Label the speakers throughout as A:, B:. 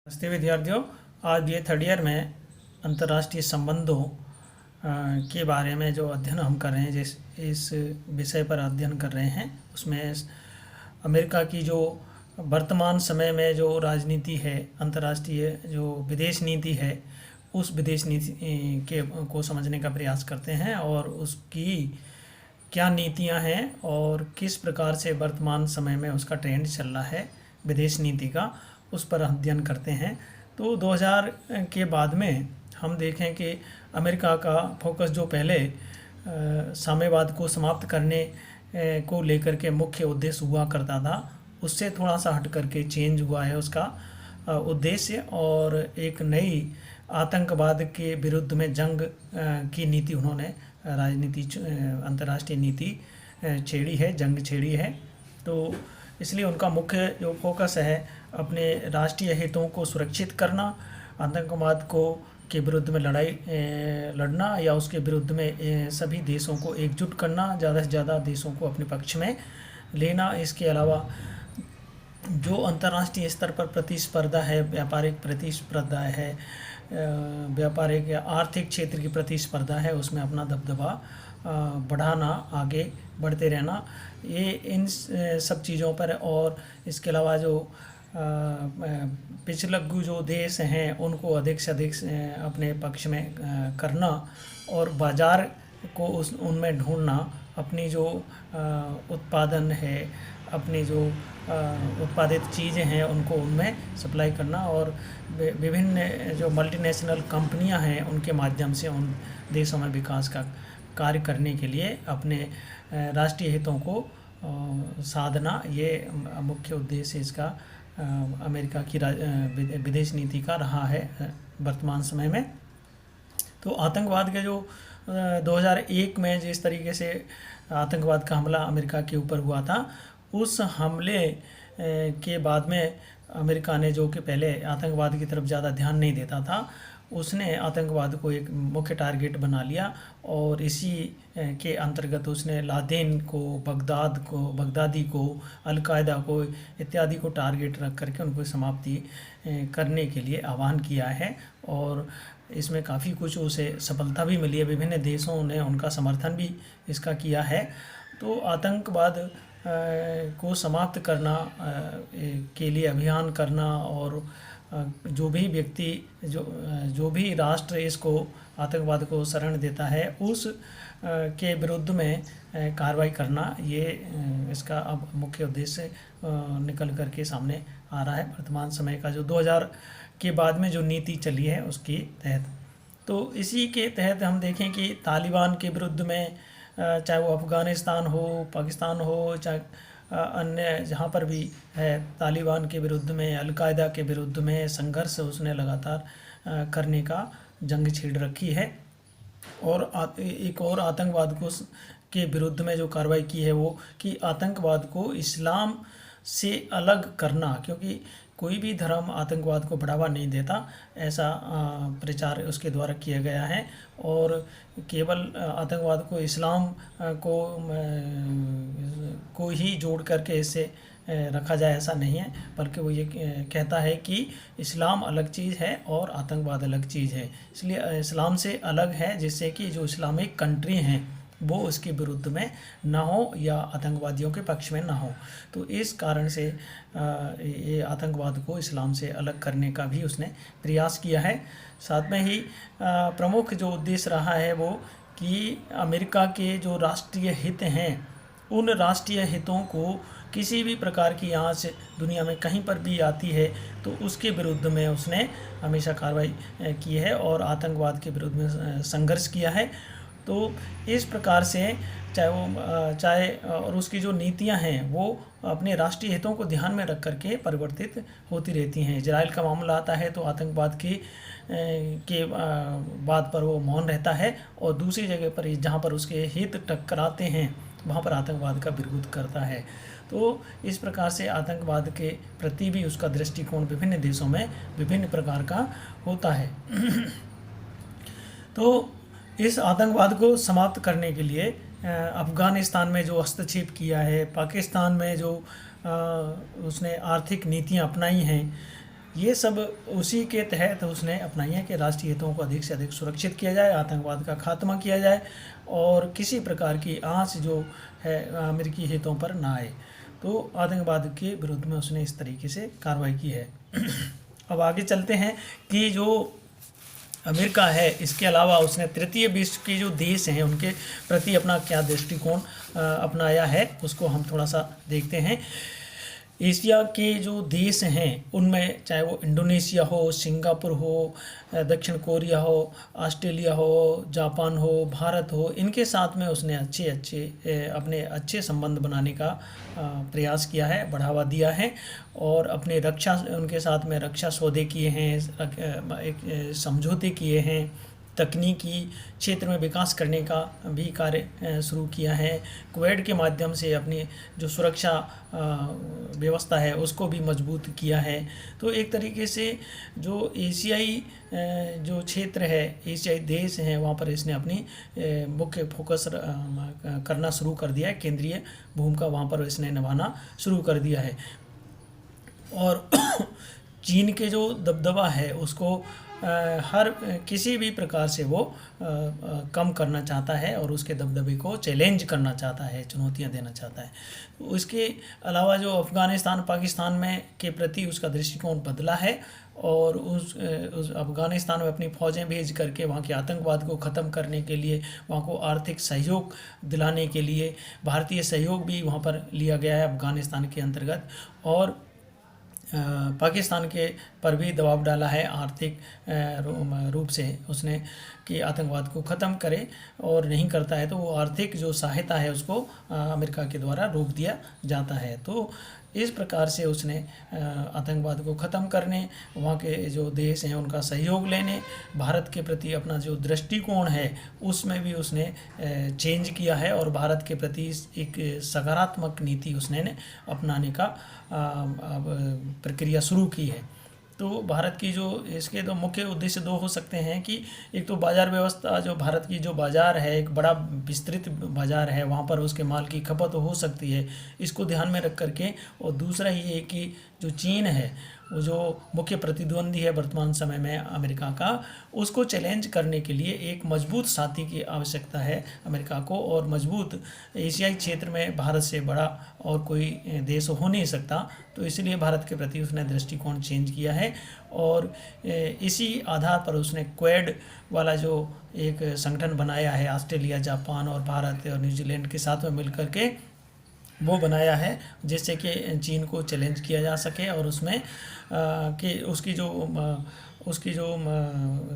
A: नमस्ते विद्यार्थियों। आज ये थर्ड ईयर में अंतर्राष्ट्रीय संबंधों के बारे में जो अध्ययन हम कर रहे हैं, जिस इस विषय पर अध्ययन कर रहे हैं, उसमें अमेरिका की जो वर्तमान समय में जो राजनीति है, अंतर्राष्ट्रीय जो विदेश नीति है, उस विदेश नीति के को समझने का प्रयास करते हैं और उसकी क्या नीतियां हैं और किस प्रकार से वर्तमान समय में उसका ट्रेंड चल रहा है विदेश नीति का, उस पर अध्ययन करते हैं। तो 2000 के बाद में हम देखें कि अमेरिका का फोकस जो पहले साम्यवाद को समाप्त करने को लेकर के मुख्य उद्देश्य हुआ करता था, उससे थोड़ा सा हट करके चेंज हुआ है उसका उद्देश्य, और एक नई आतंकवाद के विरुद्ध में जंग की नीति उन्होंने राजनीति अंतर्राष्ट्रीय नीति छेड़ी है, जंग छेड़ी है। तो इसलिए उनका मुख्य जो फोकस है अपने राष्ट्रीय हितों को सुरक्षित करना, आतंकवाद को के विरुद्ध में लड़ाई लड़ना या उसके विरुद्ध में सभी देशों को एकजुट करना, ज़्यादा से ज़्यादा देशों को अपने पक्ष में लेना। इसके अलावा जो अंतर्राष्ट्रीय स्तर पर प्रतिस्पर्धा है, व्यापारिक प्रतिस्पर्धा है, व्यापारिक या आर्थिक क्षेत्र की प्रतिस्पर्धा है, उसमें अपना दबदबा बढ़ाना, आगे बढ़ते रहना, ये इन सब चीज़ों पर। और इसके अलावा जो पिछलग्गू जो देश हैं उनको अधिक से अधिक अपने पक्ष में करना और बाज़ार को उनमें ढूंढना, अपनी जो उत्पादन है, अपनी जो उत्पादित चीज़ें हैं उनको उनमें सप्लाई करना, और विभिन्न जो मल्टीनेशनल कंपनियां हैं उनके माध्यम से उन देशों में विकास का कार्य करने के लिए अपने राष्ट्रीय हितों को साधना, ये मुख्य उद्देश्य इसका अमेरिका की विदेश नीति का रहा है वर्तमान समय में। तो आतंकवाद के जो 2001 में जिस तरीके से आतंकवाद का हमला अमेरिका के ऊपर हुआ था, उस हमले के बाद में अमेरिका ने, जो कि पहले आतंकवाद की तरफ ज़्यादा ध्यान नहीं देता था, उसने आतंकवाद को एक मुख्य टारगेट बना लिया और इसी के अंतर्गत उसने लादेन को, बगदादी को, अलकायदा को इत्यादि को टारगेट रख करके उनको समाप्ति करने के लिए आह्वान किया है। और इसमें काफ़ी कुछ उसे सफलता भी मिली है, विभिन्न देशों ने उनका समर्थन भी इसका किया है। तो आतंकवाद को समाप्त करना के लिए अभियान करना, और जो भी व्यक्ति जो भी राष्ट्र इसको आतंकवाद को शरण देता है उस के विरुद्ध में कार्रवाई करना, ये इसका अब मुख्य उद्देश्य निकल करके सामने आ रहा है वर्तमान समय का, जो 2000 के बाद में जो नीति चली है उसके तहत। तो इसी के तहत हम देखें कि तालिबान के विरुद्ध में, चाहे वो अफ़गानिस्तान हो, पाकिस्तान हो, चाहे अन्य जहाँ पर भी है, तालिबान के विरुद्ध में, अलकायदा के विरुद्ध में संघर्ष उसने लगातार करने का जंग छेड़ रखी है। और एक और आतंकवाद को के विरुद्ध में जो कार्रवाई की है वो कि आतंकवाद को इस्लाम से अलग करना, क्योंकि कोई भी धर्म आतंकवाद को बढ़ावा नहीं देता, ऐसा प्रचार उसके द्वारा किया गया है। और केवल आतंकवाद को इस्लाम को ही जोड़ करके इससे रखा जाए, ऐसा नहीं है, बल्कि वो ये कहता है कि इस्लाम अलग चीज़ है और आतंकवाद अलग चीज़ है। इसलिए इस्लाम से अलग है, जिससे कि जो इस्लामिक कंट्री हैं वो उसके विरुद्ध में ना हो या आतंकवादियों के पक्ष में ना हो। तो इस कारण से ये आतंकवाद को इस्लाम से अलग करने का भी उसने प्रयास किया है। साथ में ही प्रमुख जो उद्देश्य रहा है वो कि अमेरिका के जो राष्ट्रीय हित हैं, उन राष्ट्रीय हितों को किसी भी प्रकार की आँच दुनिया में कहीं पर भी आती है तो उसके विरुद्ध में उसने हमेशा कार्रवाई की है और आतंकवाद के विरुद्ध में संघर्ष किया है। तो इस प्रकार से चाहे और उसकी जो नीतियां हैं वो अपने राष्ट्रीय हितों को ध्यान में रख करके परिवर्तित होती रहती हैं। इजराइल का मामला आता है तो आतंकवाद के बात पर वो मौन रहता है, और दूसरी जगह पर जहां पर उसके हित टकराते हैं वहां पर आतंकवाद का विरोध करता है। तो इस प्रकार से आतंकवाद के प्रति भी उसका दृष्टिकोण विभिन्न देशों में विभिन्न प्रकार का होता है। तो इस आतंकवाद को समाप्त करने के लिए अफ़गानिस्तान में जो हस्तक्षेप किया है, पाकिस्तान में जो उसने आर्थिक नीतियां अपनाई हैं, ये सब उसी के तहत उसने अपनाई है कि राष्ट्रीय हितों को अधिक से अधिक सुरक्षित किया जाए, आतंकवाद का खात्मा किया जाए और किसी प्रकार की आँच जो है अमेरिकी हितों पर ना आए। तो आतंकवाद के विरुद्ध में उसने इस तरीके से कार्रवाई की है। अब आगे चलते हैं कि जो अमेरिका है, इसके अलावा उसने तृतीय विश्व के जो देश हैं उनके प्रति अपना क्या दृष्टिकोण अपनाया है, उसको हम थोड़ा सा देखते हैं। एशिया के जो देश हैं उनमें चाहे वो इंडोनेशिया हो, सिंगापुर हो, दक्षिण कोरिया हो, ऑस्ट्रेलिया हो, जापान हो, भारत हो, इनके साथ में उसने अपने अच्छे संबंध बनाने का प्रयास किया है, बढ़ावा दिया है और अपने उनके साथ में रक्षा सौदे किए हैं, एक समझौते किए हैं, तकनीकी क्षेत्र में विकास करने का भी कार्य शुरू किया है। कुवैत के माध्यम से अपनी जो सुरक्षा व्यवस्था है उसको भी मजबूत किया है। तो एक तरीके से जो एशियाई जो क्षेत्र है, एशियाई देश हैं, वहाँ पर इसने अपनी मुख्य फोकस करना शुरू कर दिया है, केंद्रीय भूमिका वहाँ पर इसने निभाना शुरू कर दिया है। और चीन के जो दबदबा है उसको हर किसी भी प्रकार से वो कम करना चाहता है और उसके दबदबे को चैलेंज करना चाहता है, चुनौतियां देना चाहता है। तो उसके अलावा जो अफ़गानिस्तान पाकिस्तान में के प्रति उसका दृष्टिकोण बदला है और उस अफ़गानिस्तान में अपनी फ़ौजें भेज करके वहाँ के आतंकवाद को ख़त्म करने के लिए, वहाँ को आर्थिक सहयोग दिलाने के लिए भारतीय सहयोग भी वहाँ पर लिया गया है अफ़गानिस्तान के अंतर्गत। और पाकिस्तान के पर भी दबाव डाला है आर्थिक रूप से उसने कि आतंकवाद को ख़त्म करे, और नहीं करता है तो वो आर्थिक जो सहायता है उसको अमेरिका के द्वारा रोक दिया जाता है। तो इस प्रकार से उसने आतंकवाद को ख़त्म करने, वहाँ के जो देश हैं उनका सहयोग लेने, भारत के प्रति अपना जो दृष्टिकोण है उसमें भी उसने चेंज किया है और भारत के प्रति एक सकारात्मक नीति उसने अपनाने का प्रक्रिया शुरू की है। तो भारत की जो इसके तो मुख्य उद्देश्य दो हो सकते हैं कि एक तो बाज़ार व्यवस्था, जो भारत की जो बाज़ार है एक बड़ा विस्तृत बाज़ार है, वहाँ पर उसके माल की खपत हो सकती है, इसको ध्यान में रख करके। और दूसरा ये है कि जो चीन है वो जो मुख्य प्रतिद्वंदी है वर्तमान समय में अमेरिका का, उसको चैलेंज करने के लिए एक मजबूत साथी की आवश्यकता है अमेरिका को। और मजबूत एशियाई क्षेत्र में भारत से बड़ा और कोई देश हो नहीं सकता, तो इसलिए भारत के प्रति उसने दृष्टिकोण चेंज किया है। और इसी आधार पर उसने क्वेड वाला जो एक संगठन बनाया है, ऑस्ट्रेलिया, जापान और भारत और न्यूजीलैंड के साथ में मिलकर के वो बनाया है, जिससे कि चीन को चैलेंज किया जा सके और उसमें कि उसकी जो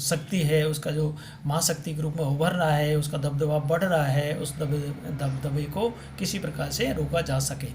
A: शक्ति है, उसका जो महाशक्ति के रूप में उभर रहा है, उसका दबदबा बढ़ रहा है, उस दबदबे को किसी प्रकार से रोका जा सके।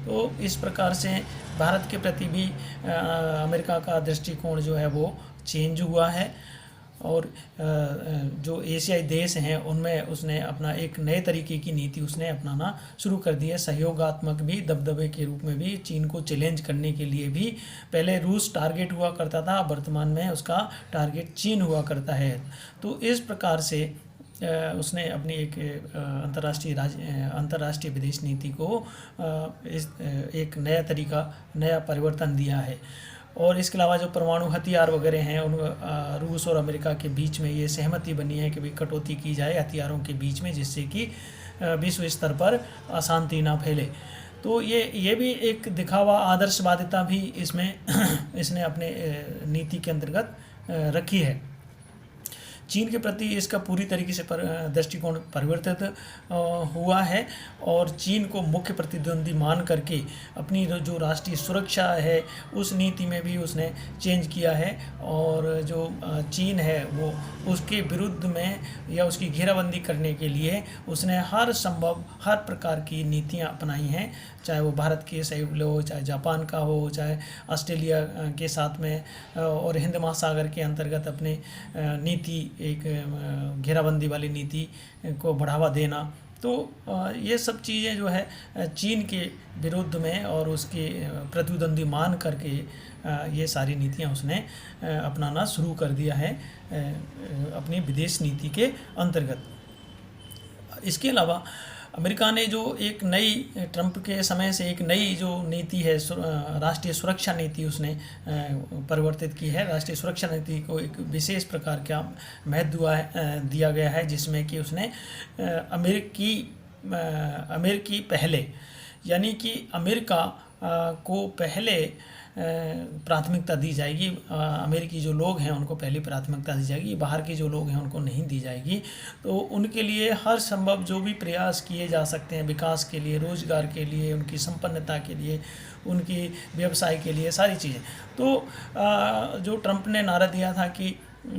A: तो इस प्रकार से भारत के प्रति भी अमेरिका का दृष्टिकोण जो है वो चेंज हुआ है। और जो एशियाई देश हैं उनमें उसने अपना एक नए तरीके की नीति उसने अपनाना शुरू कर दी है, सहयोगात्मक भी, दबदबे के रूप में भी, चीन को चैलेंज करने के लिए भी। पहले रूस टारगेट हुआ करता था, वर्तमान में उसका टारगेट चीन हुआ करता है। तो इस प्रकार से उसने अपनी एक अंतर्राष्ट्रीय विदेश नीति को एक नया परिवर्तन दिया है। और इसके अलावा जो परमाणु हथियार वगैरह हैं उन रूस और अमेरिका के बीच में ये सहमति बनी है कि भाई कटौती की जाए हथियारों के बीच में, जिससे कि विश्व स्तर पर अशांति ना फैले। तो ये भी एक दिखावा, आदर्शवादिता भी इसमें इसने अपने नीति के अंतर्गत रखी है। चीन के प्रति इसका पूरी तरीके से दृष्टिकोण परिवर्तित हुआ है और चीन को मुख्य प्रतिद्वंदी मान करके अपनी जो राष्ट्रीय सुरक्षा है उस नीति में भी उसने चेंज किया है। और जो चीन है वो उसके विरुद्ध में या उसकी घेराबंदी करने के लिए उसने हर प्रकार की नीतियां अपनाई हैं, चाहे वो भारत के सहयोग हो, चाहे जापान का हो, चाहे ऑस्ट्रेलिया के साथ में, और हिंद महासागर के अंतर्गत अपने नीति, एक घेराबंदी वाली नीति को बढ़ावा देना। तो ये सब चीज़ें जो है चीन के विरुद्ध में और उसके प्रतिद्वंदी मान करके ये सारी नीतियां उसने अपनाना शुरू कर दिया है अपनी विदेश नीति के अंतर्गत। इसके अलावा अमेरिका ने जो एक नई ट्रंप के समय से एक नई जो नीति है राष्ट्रीय सुरक्षा नीति उसने परिवर्तित की है। राष्ट्रीय सुरक्षा नीति को एक विशेष प्रकार का महत्व दिया गया है, जिसमें कि उसने अमेरिकी पहले, यानी कि अमेरिका को पहले प्राथमिकता दी जाएगी। अमेरिकी जो लोग हैं उनको पहली प्राथमिकता दी जाएगी, बाहर के जो लोग हैं उनको नहीं दी जाएगी। तो उनके लिए हर संभव जो भी प्रयास किए जा सकते हैं विकास के लिए, रोजगार के लिए, उनकी संपन्नता के लिए, उनकी व्यवसाय के लिए, सारी चीज़ें। तो जो ट्रंप ने नारा दिया था कि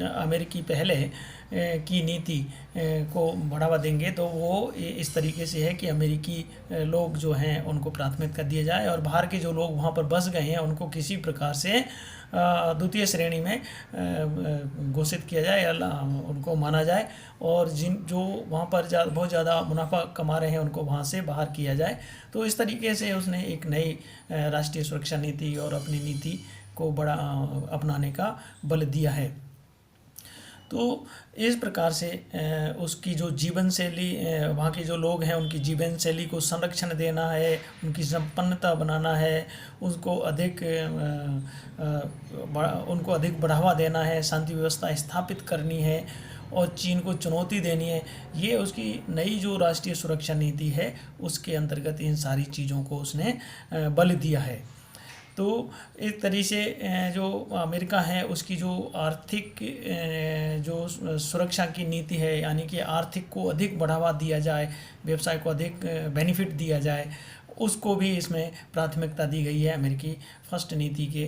A: अमेरिकी पहले की नीति को बढ़ावा देंगे, तो वो इस तरीके से है कि अमेरिकी लोग जो हैं उनको प्राथमिकता दिया जाए और बाहर के जो लोग वहाँ पर बस गए हैं उनको किसी प्रकार से द्वितीय श्रेणी में घोषित किया जाए या उनको माना जाए, और जो वहाँ पर बहुत ज़्यादा मुनाफा कमा रहे हैं उनको वहाँ से बाहर किया जाए। तो इस तरीके से उसने एक नई राष्ट्रीय सुरक्षा नीति और अपनी नीति को बड़ा अपनाने का बल दिया है। तो इस प्रकार से उसकी जो जीवन शैली, वहाँ के जो लोग हैं उनकी जीवन शैली को संरक्षण देना है, उनकी संपन्नता बनाना है, उनको अधिक बढ़ावा देना है, शांति व्यवस्था स्थापित करनी है और चीन को चुनौती देनी है। ये उसकी नई जो राष्ट्रीय सुरक्षा नीति है उसके अंतर्गत इन सारी चीज़ों को उसने बल दिया है। तो इस तरीके से जो अमेरिका है उसकी जो आर्थिक जो सुरक्षा की नीति है, यानी कि आर्थिक को अधिक बढ़ावा दिया जाए, व्यवसाय को अधिक बेनिफिट दिया जाए, उसको भी इसमें प्राथमिकता दी गई है अमेरिकी फर्स्ट नीति के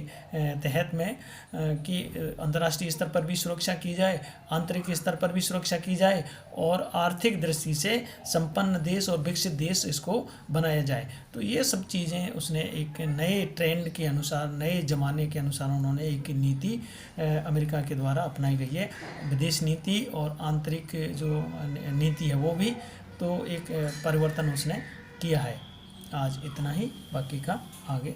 A: तहत में, कि अंतर्राष्ट्रीय स्तर पर भी सुरक्षा की जाए, आंतरिक स्तर पर भी सुरक्षा की जाए और आर्थिक दृष्टि से संपन्न देश और विकसित देश इसको बनाया जाए। तो ये सब चीज़ें उसने एक नए ट्रेंड के अनुसार, नए ज़माने के अनुसार उन्होंने एक नीति अमेरिका के द्वारा अपनाई गई है। विदेश नीति और आंतरिक जो नीति है वो भी तो एक परिवर्तन उसने किया है। आज इतना ही, बाकी का आगे।